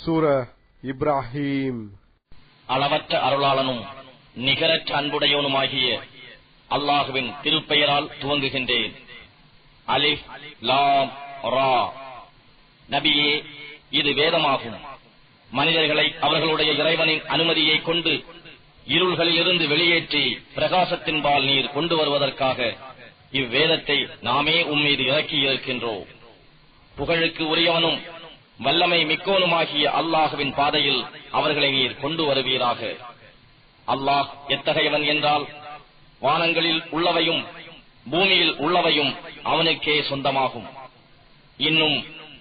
சூரா இப்ராஹீம். அளவற்ற அருளாளனும் நிகரற்ற அன்புடையவனுமாகிய அல்லாஹுவின் திருப்பெயரால் துவங்குகின்றேன். அலிஃப் லாம் ரா. நபியே, இது வேதமாகும். மனிதர்களை அவர்களுடைய இறைவனின் அனுமதியை கொண்டு இருள்களிலிருந்து வெளியேற்றி பிரகாசத்தின்பால் நீர் கொண்டு வருவதற்காக இவ்வேதத்தை நாமே உம்மீது இறக்கியிருக்கின்றோம். புகழுக்கு உரியவனும் வல்லமை மிக்கோனுமாகிய அல்லாஹுவின் பாதையில் அவர்களை நீர் கொண்டு வருவீராக. அல்லாஹ் எத்தகையவன் என்றால், வானங்களில் உள்ளவையும் பூமியில் உள்ளவையும் அவனுக்கே சொந்தமாகும். இன்னும்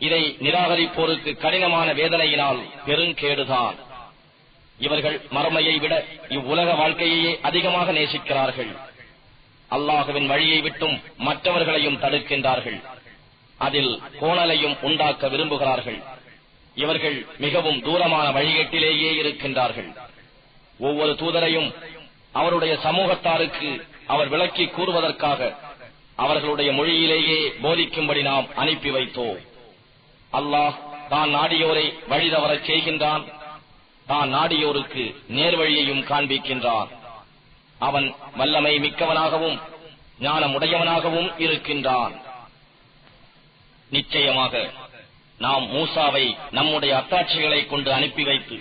இதை நிராகரிப்போருக்கு கடினமான வேதனையினால் பெருங்கேடுதான். இவர்கள் மறுமையை விட இவ்வுலக வாழ்க்கையையே அதிகமாக நேசிக்கிறார்கள். அல்லாஹுவின் வழியை விட்டும் மற்றவர்களையும் தடுக்கின்றார்கள். அதில் கோணலையும் உண்டாக்க விரும்புகிறார்கள். இவர்கள் மிகவும் தூரமான வழிகேட்டிலேயே இருக்கின்றார்கள். ஒவ்வொரு தூதரையும் அவருடைய சமூகத்தாருக்கு அவர் விளக்கி கூறுவதற்காக அவர்களுடைய மொழியிலேயே போதிக்கும்படி நாம் அனுப்பி வைத்தோம். அல்லாஹ் தான் நாடியோரை வழிதவரச் செய்கின்றான், தான் நாடியோருக்கு நேர்வழியையும் காண்பிக்கின்றான். அவன் வல்லமை மிக்கவனாகவும் ஞானமுடையவனாகவும் இருக்கின்றான். நிச்சயமாக நாம் மூசாவை நம்முடைய அத்தாட்சிகளை கொண்டு அனுப்பி வைத்து,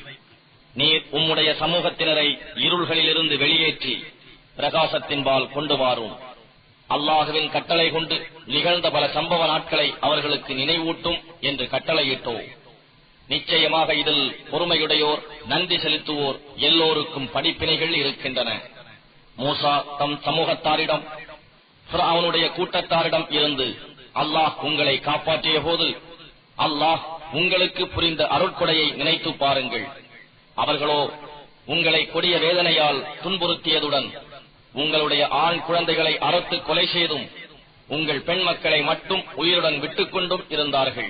நீர் உம்முடைய சமூகத்தினரை இருள்களிலிருந்து வெளியேற்றி பிரகாசத்தின்பால் கொண்டு வாரும். அல்லாஹுவின் கட்டளை கொண்டு நிகழ்ந்த பல சம்பவ நாட்களை அவர்களுக்கு நினைவூட்டும் என்று கட்டளையிட்டோம். நிச்சயமாக இதில் பொறுமையுடையோர், நன்றி செலுத்துவோர் எல்லோருக்கும் படிப்பினைகள் இருக்கின்றன. மூசா தம் சமூகத்தாரிடம், ஃபிரௌனுடைய கூட்டத்தாரிடம் இருந்து அல்லாஹ் உங்களை காப்பாற்றிய போது அல்லாஹ் உங்களுக்கு புரிந்த அருட்கொடையை நினைத்து பாருங்கள். அவர்களோ உங்களை கொடிய வேதனையால் துன்புறுத்தியதுடன் உங்களுடைய ஆண் குழந்தைகளை அறுத்து கொலை செய்தும் உங்கள் பெண் மக்களை மட்டும் உயிருடன் விட்டுக் கொண்டும் இருந்தார்கள்.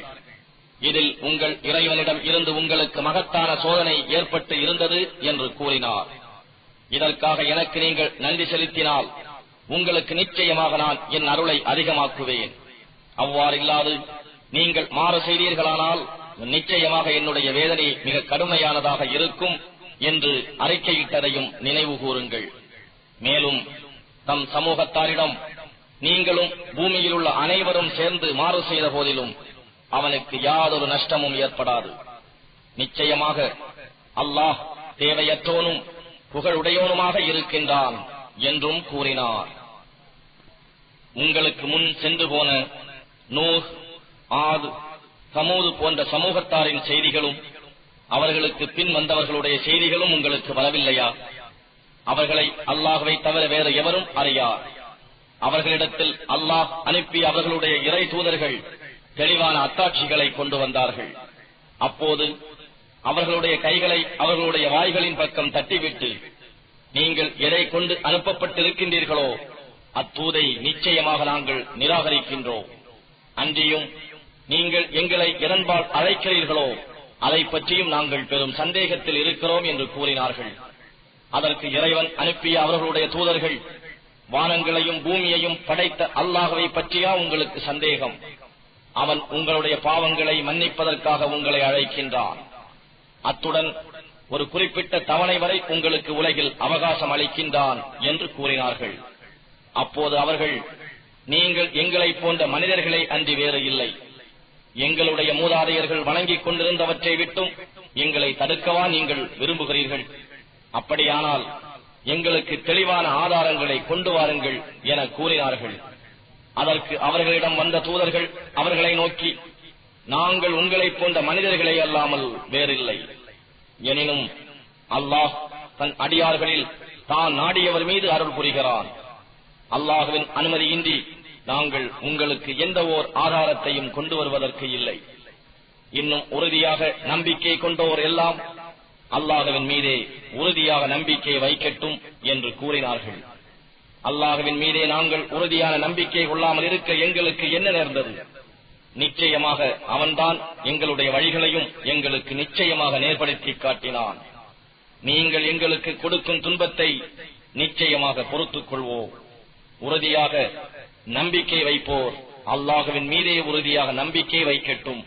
இதில் உங்கள் இறைவனிடம் இருந்து உங்களுக்கு மகத்தான சோதனை ஏற்பட்டு இருந்தது என்று கூறினார். இதற்காக எனக்கு நீங்கள் நன்றி செலுத்தினால் உங்களுக்கு நிச்சயமாக நான் என் அருளை அதிகமாக்குவேன். அவ்வாறில்லாது நீங்கள் மாறு செய்தீர்களானால் நிச்சயமாக என்னுடைய வேதனை மிக கடுமையானதாக இருக்கும் என்று அறிக்கையிட்டதையும் நினைவு கூறுங்கள். மேலும் தம் சமூகத்தாரிடம், நீங்களும் பூமியில் உள்ள அனைவரும் சேர்ந்து மாறு செய்த போதிலும் அவனுக்கு யாதொரு நஷ்டமும் ஏற்படாது. நிச்சயமாக அல்லாஹ் தேவையற்றோனும் புகழுடையோனுமாக இருக்கின்றான் என்றும் கூறினார். உங்களுக்கு முன் சென்று போன நூஹ், ஆத், சமூது போன்ற சமூகத்தாரின் செய்திகளும் அவர்களுக்கு பின் வந்தவர்களுடைய செய்திகளும் உங்களுக்கு வரவில்லையா? அவர்களை அல்லாஹ்வை தவிர வேறு எவரும் அறியார். அவர்களிடத்தில் அல்லாஹ் அனுப்பி அவர்களுடைய இறை தூதர்கள் தெளிவான அத்தாட்சிகளை கொண்டு வந்தார்கள். அப்போது அவர்களுடைய கைகளை அவர்களுடைய வாய்களின் பக்கம் தட்டிவிட்டு, நீங்கள் எதை கொண்டு அனுப்பப்பட்டிருக்கின்றீர்களோ அத்தூதை நிச்சயமாக நாங்கள் நிராகரிக்கின்றோம். அன்றியும் நீங்கள் எங்களை எதன்பால் அழைக்கிறீர்களோ அதை பற்றியும் நாங்கள் பெரும் சந்தேகத்தில் இருக்கிறோம் என்று கூறினார்கள். அதற்கு இறைவன் அனுப்பிய அவர்களுடைய தூதர்கள், வானங்களையும் பூமியையும் படைத்த அல்லாஹ்வை பற்றியா உங்களுக்கு சந்தேகம்? அவன் உங்களுடைய பாவங்களை மன்னிப்பதற்காக உங்களை அழைக்கின்றான். அத்துடன் ஒரு குறிப்பிட்ட தவணை வரை உங்களுக்கு உலகில் அவகாசம் அளிக்கின்றான் என்று கூறினார்கள். அப்போது அவர்கள், நீங்கள் எங்களைப் போன்ற மனிதர்களை அன்றி வேறு இல்லை. எங்களுடைய மூதாதையர்கள் வணங்கிக் கொண்டிருந்தவற்றை விட்டும் எங்களை தடுக்கவா நீங்கள் விரும்புகிறீர்கள்? அப்படியானால் எங்களுக்கு தெளிவான ஆதாரங்களை கொண்டு வாருங்கள் என கூறினார்கள். அதற்கு அவர்களிடம் வந்த தூதர்கள் அவர்களை நோக்கி, நாங்கள் உங்களைப் போன்ற மனிதர்களை அல்லாமல் வேறில்லை. எனினும் அல்லாஹ் தன் அடியார்களில் தான் நாடியவர் மீது அருள் புரிகிறான். அல்லாஹுவின் அனுமதியின்றி நாங்கள் உங்களுக்கு எந்த ஓர் ஆதாரத்தையும் கொண்டு வருவதற்கு இல்லை. இன்னும் உறுதியாக நம்பிக்கை கொண்டோர் எல்லாம் அல்லாஹுவின் மீதே உறுதியாக நம்பிக்கை வைக்கட்டும் என்று கூறினார்கள். அல்லாஹுவின் மீதே நாங்கள் உறுதியான நம்பிக்கை கொள்ளாமல் இருக்க எங்களுக்கு என்ன நேர்ந்தது? நிச்சயமாக அவன்தான் எங்களுடைய வழிகளையும் எங்களுக்கு நிச்சயமாக நேர்படுத்தி காட்டினான். நீங்கள் எங்களுக்கு கொடுக்கும் துன்பத்தை நிச்சயமாக பொறுத்துக் கொள்வோம். உறுதியாக நம்பிக்கை வைப்போர் அல்லாஹுவின் மீதே உறுதியாக நம்பிக்கை வைக்கட்டும்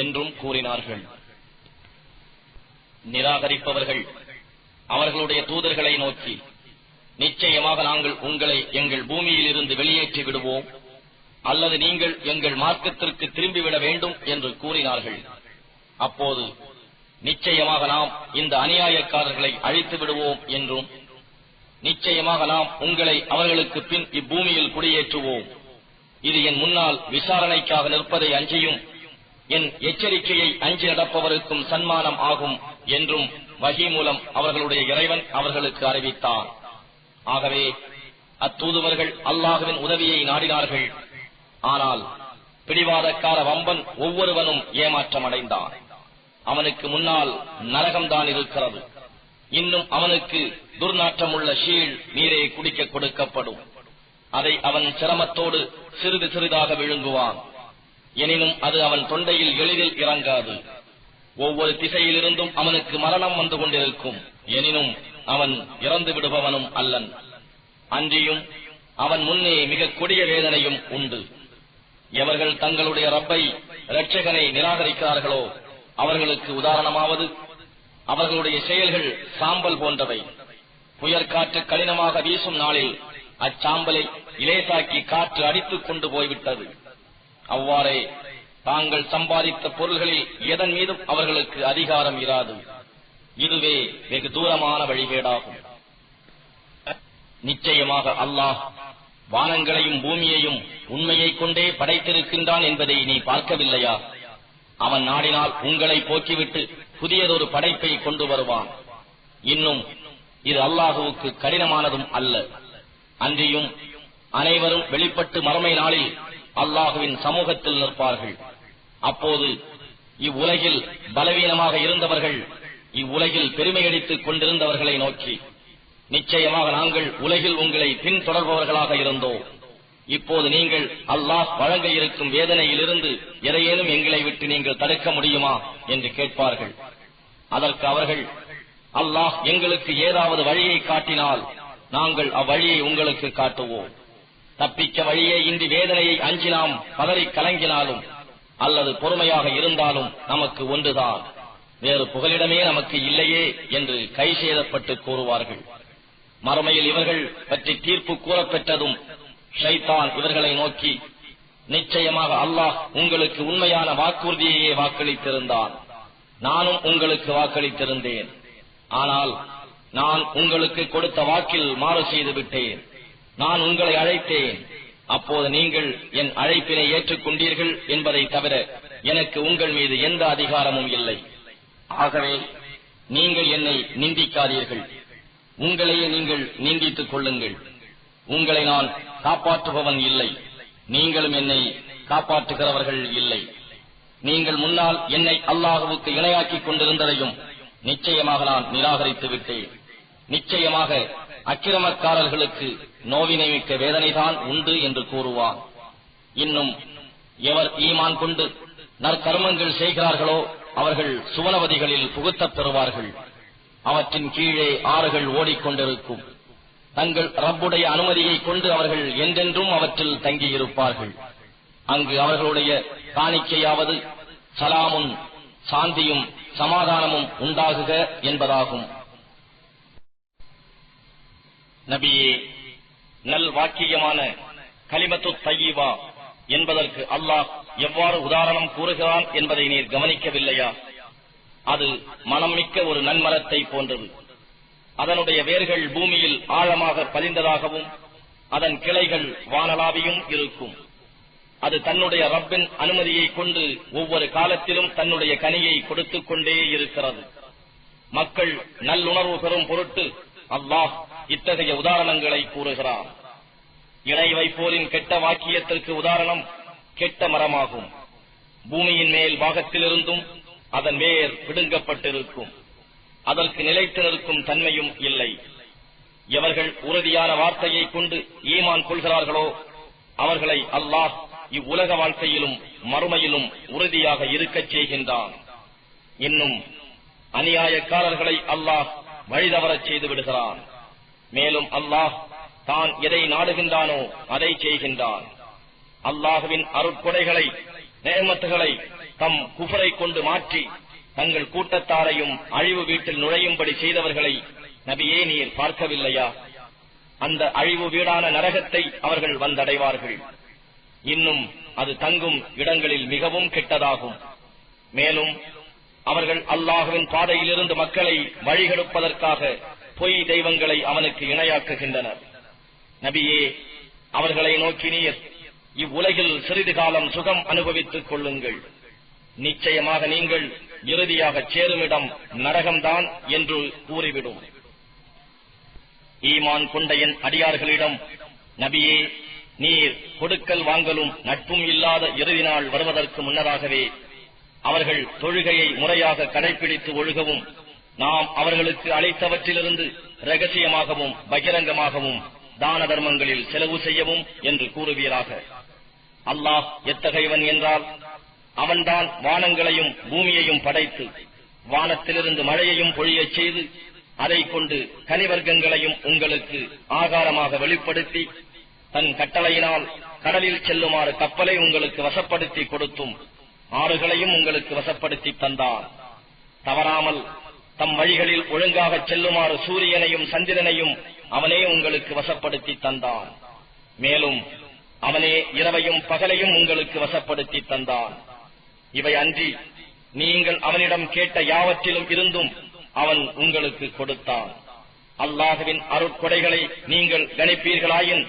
என்றும் கூறினார்கள். நிராகரிப்பவர்கள் அவர்களுடைய தூதர்களை நோக்கி, நிச்சயமாக நாங்கள் உங்களை எங்கள் பூமியில் இருந்து வெளியேற்றி விடுவோம், அல்லது நீங்கள் எங்கள் மார்க்கத்திற்கு திரும்பிவிட வேண்டும் என்று கூறினார்கள். அப்போது நிச்சயமாக நாம் இந்த அநியாயக்காரர்களை அழித்து விடுவோம் என்றும், நிச்சயமாக நாம் உங்களை அவர்களுக்கு பின் இப்பூமியில் குடியேற்றுவோம், இது என் முன்னால் விசாரணைக்காக நிற்பதை அஞ்சியும் என் எச்சரிக்கையை அஞ்சி நடப்பவருக்கும் சன்மானம் ஆகும் என்றும் வஹி மூலம் அவர்களுடைய இறைவன் அவர்களுக்கு அறிவித்தார். ஆகவே அத்தூதுவர்கள் அல்லாஹ்வின் உதவியை நாடினார்கள். ஆனால் பிடிவாதக்கார வம்பன் ஒவ்வொருவனும் ஏமாற்றமடைந்தான். அவனுக்கு முன்னால் நரகம்தான் இருக்கிறது. இன்னும் அவனுக்கு துர்நாற்றமுள்ள ஷீழ் நீரே குடிக்க கொடுக்கப்படும். அதை அவன் சிரமத்தோடு சிறிது சிறிதாக விழுங்குவான். எனினும் அது அவன் தொண்டையில் எளிதில் இறங்காது. ஒவ்வொரு திசையிலிருந்தும் அவனுக்கு மரணம் வந்து கொண்டிருக்கும். எனினும் அவன் இறந்து விடுபவனும் அல்லன். அன்றியும் அவன் முன்னே மிக கொடிய வேதனையும் உண்டு. எவர்கள் தங்களுடைய ரப்பை இரட்சகனை நிராகரிக்கிறார்களோ அவர்களுக்கு உதாரணமாவது அவர்களுடைய செயல்கள் சாம்பல் போன்றவை. புயற்காற்று கடினமாக வீசும் நாளில் அச்சாம்பலை இலேசாக்கி காற்று அடித்துக் கொண்டு போய்விட்டது. அவ்வாறே தாங்கள் சம்பாதித்த பொருள்களில் எதன் மீதும் அவர்களுக்கு அதிகாரம் இராது. இதுவே வெகு தூரமான வழிகேடாகும். நிச்சயமாக அல்லாஹ் வானங்களையும் பூமியையும் உண்மையை கொண்டே படைத்திருக்கின்றான் என்பதை நீ பார்க்கவில்லையா? அவன் நாடினால் உங்களை போக்கிவிட்டு புதியதொரு படைப்பை கொண்டு வருவான். இன்னும் இது அல்லாஹுவுக்கு கடினமானதும் அல்ல. அன்றியும் அனைவரும் வெளிப்பட்டு மறுமை நாளில் அல்லாஹுவின் சமூகத்தில் நிற்பார்கள். அப்போது இவ்வுலகில் பலவீனமாக இருந்தவர்கள் இவ்வுலகில் பெருமையடித்துக் கொண்டிருந்தவர்களை நோக்கி, நிச்சயமாக நாங்கள் உலகில் உங்களை பின்தொடர்பவர்களாக இருந்தோம். இப்போது நீங்கள் அல்லாஹ் வழங்க இருக்கும் வேதனையிலிருந்து எதையேனும் எங்களை விட்டு நீங்கள் தடுக்க முடியுமா என்று கேட்பார்கள். அதற்கு அவர்கள், அல்லாஹ் எங்களுக்கு ஏதாவது வழியை காட்டினால் நாங்கள் அவ்வழியை உங்களுக்கு காட்டுவோம். தப்பிக்க வழியே இன்றி வேதனையை அஞ்சி நாம் பதறி கலங்கினாலும் அல்லது பொறுமையாக இருந்தாலும் நமக்கு ஒன்றுதான், வேறு புகலிடமே நமக்கு இல்லையே என்று கை சேதப்பட்டு கூறுவார்கள். மறுமையில் இவர்கள் பற்றி தீர்ப்பு கூறப்பெற்றதும் ஷைத்தான் இவர்களை நோக்கி, நிச்சயமாக அல்லாஹ் உங்களுக்கு உண்மையான வாக்குறுதியையே வாக்களித்திருந்தான். நானும் உங்களுக்கு வாக்களித்திருந்தேன். ஆனால் நான் உங்களுக்கு கொடுத்த வாக்கில் மாறு செய்து விட்டேன். நான் உங்களை அழைத்தேன். அப்போது நீங்கள் என் அழைப்பினை ஏற்றுக்கொண்டீர்கள் என்பதை தவிர எனக்கு உங்கள் மீது எந்த அதிகாரமும் இல்லை. ஆகவே நீங்கள் என்னை நிந்திக்காதீர்கள். உங்களையே நீங்கள் நிந்தித்துக் கொள்ளுங்கள். உங்களை நான் காப்பாற்றுபவன் இல்லை, நீங்களும் என்னை காப்பாற்றுகிறவர்கள் இல்லை. நீங்கள் முன்னால் என்னை அல்லாஹுவுக்கு இணையாக்கிக் கொண்டிருந்ததையும் நிச்சயமாக நான் நிராகரித்து விட்டேன். நிச்சயமாக அக்கிரமக்காரர்களுக்கு நோவினை மிக்க வேதனைதான் உண்டு என்று கூறுவான். இன்னும் எவர் ஈமான் கொண்டு நற்கர்மங்கள் செய்கிறார்களோ அவர்கள் சுவனவதிகளில் புகுத்தப் பெறுவார்கள். அவற்றின் கீழே ஆறுகள் ஓடிக்கொண்டிருக்கும். தங்கள் ரப்புடைய அனுமதியை கொண்டு அவர்கள் என்றென்றும் அவற்றில் தங்கியிருப்பார்கள். அங்கு அவர்களுடைய காணிக்கையாவது சலாமும் சாந்தியும் சமாதானமும் உண்டாகுக என்பதாகும். நபியே, நல் வாக்கியமான கலிமத்து தய்யிபா என்பதற்கு அல்லாஹ் எவ்வாறு உதாரணம் கூறுகிறான் என்பதை நீர் கவனிக்கவில்லையா? அது மனம் மிக்க ஒரு நன்மரத்தை போன்றது. அதனுடைய வேர்கள் பூமியில் ஆழமாக பதிந்ததாகவும் அதன் கிளைகள் வானளாவியும் இருக்கும். அது தன்னுடைய ரப்பின் அனுமதியை கொண்டு ஒவ்வொரு காலத்திலும் தன்னுடைய கனியை கொடுத்துக் கொண்டே இருக்கிறது. மக்கள் நல்லுணர்வு பெறும் பொருட்டு அல்லாஹ் இத்தகைய உதாரணங்களை கூறுகிறார். இணை வைப்போரின் கெட்ட வாக்கியத்திற்கு உதாரணம் கெட்ட மரமாகும். பூமியின் மேல் பாகத்திலிருந்தும் அதன் வேர் பிடுங்கப்பட்டிருக்கும். அதற்கு நிலைத்து நிற்கும் தன்மையும் இல்லை. எவர்கள் உறுதியான வார்த்தையை கொண்டு ஈமான் கொள்கிறார்களோ அவர்களை அல்லாஹ் இவ்வுலக வாழ்க்கையிலும் மறுமையிலும் உறுதியாக இருக்கச் செய்கின்றான். இன்னும் அநியாயக்காரர்களை அல்லாஹ் வழிதவரச் செய்து விடுகிறான். மேலும் அல்லாஹ் தான் எதை நாடுகின்றானோ அதை செய்கின்றான். அல்லாஹுவின் அருட்கொடைகளை நேமத்துகளை தம் குஃபரை கொண்டு மாற்றி தங்கள் கூட்டத்தாரையும் அழிவு வீட்டில் நுழையும்படி செய்தவர்களை நபியே நீர் பார்க்கவில்லையா? அந்த அழிவு வீடான நரகத்தை அவர்கள் வந்தடைவார்கள். இன்னும் அது தங்கும் இடங்களில் மிகவும் கெட்டதாகும். மேலும் அவர்கள் அல்லாஹுவின் பாதையிலிருந்து மக்களை வழிகெடுப்பதற்காக பொய் தெய்வங்களை அவனுக்கு இணையாக்குகின்றனர். நபியே, அவர்களை நோக்கி நீர் இவ்வுலகில் சிறிது காலம் சுகம் அனுபவித்துக் கொள்ளுங்கள், நிச்சயமாக நீங்கள் இறுதியாக சேருமிடம் நரகம்தான் என்று கூறிவிடும். ஈமான் கொண்ட என் அடியார்களிடம் நபியே, நீர் கொடுக்கல் வாங்கலும் நட்பும் இல்லாத இறுதி நாள் வருவதற்கு முன்னதாகவே அவர்கள் தொழுகையை முறையாக கடைபிடித்து ஒழுகவும், நாம் அவர்களுக்கு அளித்தவற்றிலிருந்து இரகசியமாகவும் பகிரங்கமாகவும் தான தர்மங்களில் செலவு செய்யவும் என்று கூறுவீராக. அல்லாஹ் எத்தகையவன் என்றால், அவன்தான் வானங்களையும் பூமியையும் படைத்து வானத்திலிருந்து மழையையும் பொழியச் செய்து அதைக் கொண்டு கனிவர்க்கங்களையும் உங்களுக்கு ஆகாரமாக வெளிப்படுத்தி தன் கட்டளையினால் கடலில் செல்லுமாறு கப்பலை உங்களுக்கு வசப்படுத்தி கொடுத்தும் ஆறுகளையும் உங்களுக்கு வசப்படுத்தி தந்தான். தவறாமல் தம் வழிகளில் ஒழுங்காக செல்லுமாறு சூரியனையும் சந்திரனையும் அவனே உங்களுக்கு வசப்படுத்தி தந்தான். மேலும் அவனே இரவையும் பகலையும் உங்களுக்கு வசப்படுத்தி தந்தான். இவை அன்றி நீங்கள் அவனிடம் கேட்ட யாவற்றிலும் இருந்தும் அவன் உங்களுக்கு கொடுத்தான். அல்லாஹுவின் அருட்கொடைகளை நீங்கள் கணிப்பீர்களாயின்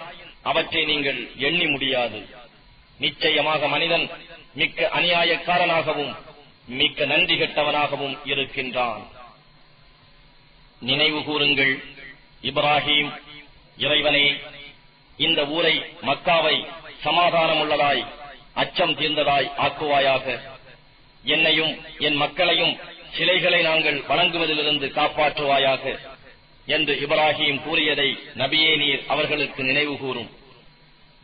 அவற்றை நீங்கள் எண்ணி முடியாது. நிச்சயமாக மனிதன் மிக்க அநியாயக்காரனாகவும் மிக்க நன்றி கெட்டவனாகவும் இருக்கின்றான். நினைவு கூறுங்கள், இப்ராஹிம், இறைவனே, இந்த ஊரை மக்காவை சமாதானமுள்ளதாய் அச்சம் தீர்ந்ததாய் ஆக்குவாயாக. என்னையும் என் மக்களையும் சிலைகளை நாங்கள் வணங்குவதிலிருந்து காப்பாற்றுவாயாக என்று இப்ராஹிம் கூறியதை நபியே நீர் அவர்களுக்கு நினைவு கூறும்.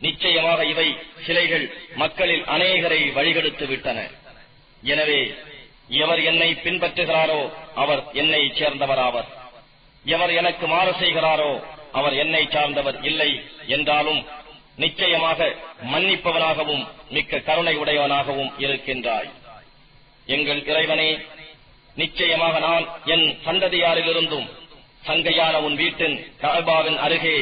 நிச்சயமாக இவை சிலைகள் மக்களில் அநேகரை வழிகெடுத்து விட்டன. எனவே எவர் என்னை பின்பற்றுகிறாரோ அவர் என்னை சேர்ந்தவராவர், எவர் எனக்கு மாறு செய்கிறாரோ அவர் என்னை சார்ந்தவர் இல்லை என்றாலும் நிச்சயமாக மன்னிப்பவனாகவும் மிக்க கருணை உடையவனாகவும் இருக்கின்றாய். எங்கள் இறைவனே, நிச்சயமாக நான் என் சந்ததியாரிலிருந்தும் சங்கையான உன் வீட்டின் கஅபாவின் அருகே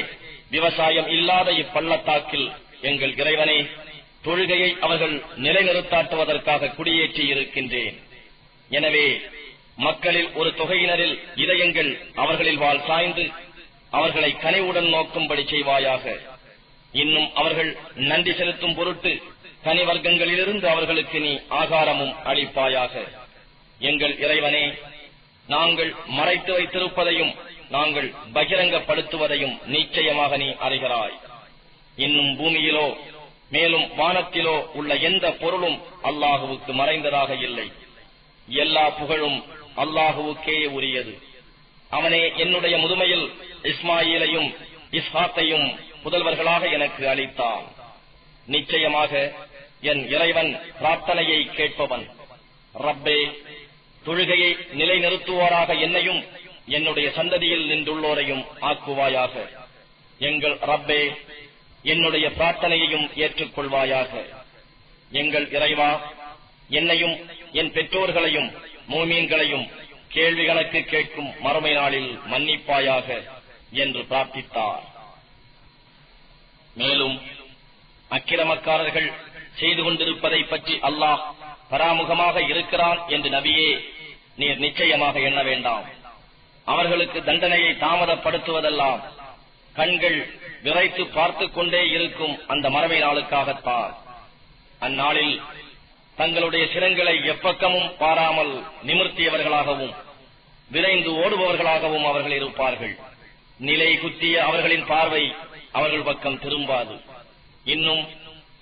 விவசாயம் இல்லாத இப்பள்ளத்தாக்கில் எங்கள் இறைவனே தொழுகையை அவர்கள் நிலைநிறுத்தாட்டுவதற்காக குடியேற்றி இருக்கின்றேன். எனவே மக்களில் ஒரு தொகையினரில் இதயங்கள் அவர்களில் வாழ் சாய்ந்து அவர்களை கனிவுடன் நோக்கும்படி செய்வாயாக. இன்னும் அவர்கள் நன்றி செலுத்தும் பொருட்டு கனிவர்க்கங்களிலிருந்து அவர்களுக்கு நீ ஆகாரமும் அளிப்பாயாக. எங்கள் இறைவனே, நாங்கள் மறைத்து வைத்திருப்பதையும் நாங்கள் பகிரங்கப்படுத்துவதையும் நிச்சயமாக நீ அறிகிறாய். இன்னும் பூமியிலோ மேலும் வானத்திலோ உள்ள எந்த பொருளும் அல்லாஹுவுக்கு மறைந்ததாக இல்லை. எல்லா புகழும் அல்லாஹுவுக்கே உரியது. அவனே என்னுடைய முதுமையில் இஸ்மாயிலையும் இஸ்ஹாக்கையும் புதல்வர்களாக எனக்கு அளித்தான். நிச்சயமாக என் இறைவன் பிரார்த்தனையை கேட்பவன். ரப்பே, தொழுகையை நிலைநிறுத்துவோராக என்னையும் என்னுடைய சந்ததியில் நின்றுள்ளோரையும் ஆக்குவாயாக. எங்கள் ரப்பே, என்னுடைய பிரார்த்தனையையும் ஏற்றுக்கொள்வாயாக. எங்கள் இறைவா, என்னையும் என் பெற்றோர்களையும் மோமீன்களையும் கேள்வி கணக்கு கேட்கும் மறுமை நாளில் மன்னிப்பாயாக என்று பிரார்த்தித்தார். மேலும் அக்கிரமக்காரர்கள் செய்து கொண்டிருப்பதை பற்றி அல்லாஹ் பராமுகமாக இருக்கிறான் என்று நபியே நீர் நிச்சயமாக எண்ண வேண்டாம். அவர்களுக்கு தண்டனையை தாமதப்படுத்துவதெல்லாம் கண்கள் விரைத்து பார்த்துக் கொண்டே இருக்கும் அந்த மறுமை நாளுக்காகத்தான். அந்நாளில் தங்களுடைய சிரங்களை எப்பக்கமும் பாராமல் நிமிர்த்தியவர்களாகவும் விரைந்து ஓடுபவர்களாகவும் அவர்கள் இருப்பார்கள். நிலை குத்திய அவர்களின் பார்வை அவர்கள் பக்கம் திரும்பாது. இன்னும்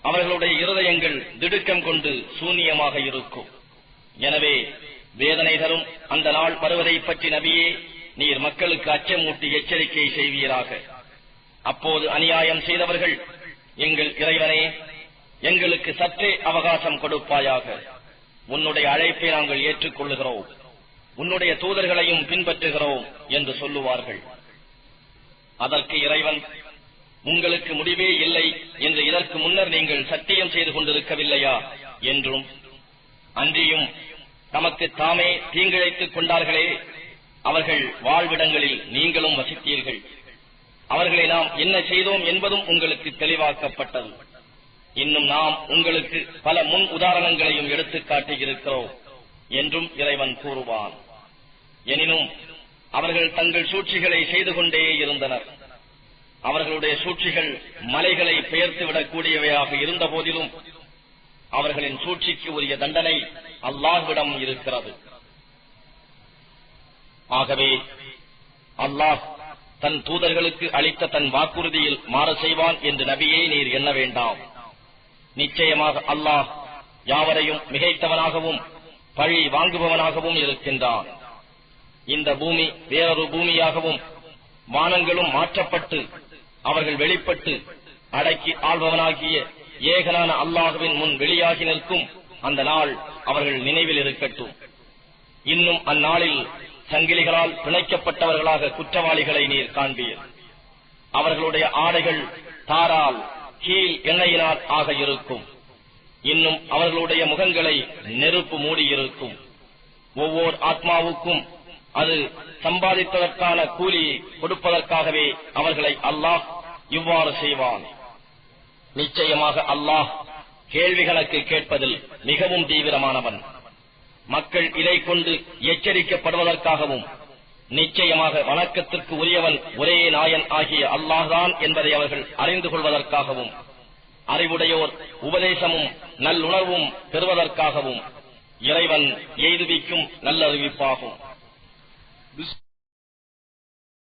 அவர்களுடைய இருதயங்கள் திடுக்கம் கொண்டு சூன்யமாக இருக்கும். எனவே வேதனை தரும் அந்த நாள் வருவதை பற்றி நபியே நீர் மக்களுக்கு அச்சமூட்டி எச்சரிக்கை செய்வீராக. அப்போது அநியாயம் செய்தவர்கள், எங்கள் இறைவனே, எங்களுக்கு சற்றே அவகாசம் கொடுப்பாயாக. உன்னுடைய அழைப்பை நாங்கள் ஏற்றுக்கொள்ளுகிறோம், உன்னுடைய தூதர்களையும் பின்பற்றுகிறோம் என்று சொல்லுவார்கள். அதற்கு இறைவன், உங்களுக்கு முடிவே இல்லை என்று இதற்கு முன்னர் நீங்கள் சத்தியம் செய்து கொண்டிருக்கவில்லையா என்றும், அன்றியும் தமக்கு தாமே தீங்கிழைத்துக் கொண்டார்களே, அவர்கள் வாழ்விடங்களில் நீங்களும் வசித்தீர்கள். அவர்களை நாம் என்ன செய்தோம் என்பதும் உங்களுக்கு தெளிவாக்கப்பட்டது. இன்னும் நாம் உங்களுக்கு பல முன் உதாரணங்களையும் எடுத்துக் காட்டியிருக்கிறோம் என்றும் இறைவன் கூறுவான். எனினும் அவர்கள் தங்கள் சூழ்ச்சிகளை செய்து கொண்டே இருந்தனர். அவர்களுடைய சூழ்ச்சிகள் மலைகளை பெயர்த்துவிடக்கூடியவையாக இருந்த போதிலும் அவர்களின் சூழ்ச்சிக்கு உரிய தண்டனை அல்லாஹ்விடம் இருக்கிறது. ஆகவே அல்லாஹ் தன் தூதர்களுக்கு அளித்த தன் வாக்குறுதியில் மாற செய்வான் என்று நபியே நீர் எண்ண வேண்டாம். நிச்சயமாக அல்லாஹ் யாவரையும் மிகைத்தவனாகவும் பழி வாங்குபவனாகவும் இருக்கின்றான். இந்த பூமி வேறொரு பூமியாகவும் வானங்களும் மாற்றப்பட்டு அவர்கள் வெளிப்பட்டு அடக்கி ஆள்பவனாகிய ஏகனான அல்லாஹுவின் முன் வெளியாகி நிற்கும் அந்த நாள் அவர்கள் நினைவில் இருக்கட்டும். இன்னும் அந்நாளில் சங்கிலிகளால் பிணைக்கப்பட்டவர்களாக குற்றவாளிகளை நீர் காண்பீர். அவர்களுடைய ஆடைகள் தாரால் கீழ் எண்ணெயினால் ஆக இருக்கும். இன்னும் அவர்களுடைய முகங்களை நெருப்பு மூடியிருக்கும். ஒவ்வொரு ஆத்மாவுக்கும் அது சம்பாதிப்பதற்கான கூலி கொடுப்பதற்காகவே அவர்களை அல்லாஹ் இவ்வாறு செய்வான். நிச்சயமாக அல்லாஹ் கேள்வி கணக்கு கேட்பதில் மிகவும் தீவிரமானவன். மக்கள் இதை கொண்டு எச்சரிக்கப்படுவதற்காகவும் நிச்சயமாக வணக்கத்திற்கு உரியவன் ஒரே நாயன் ஆகிய அல்லாஹ்தான் என்பதை அவர்கள் அறிந்து கொள்வதற்காகவும் அறிவுடையோர் உபதேசமும் நல்லுணர்வும் பெறுவதற்காகவும் இறைவன் எய்துவிக்கும் நல்லறிவிப்பாகும்.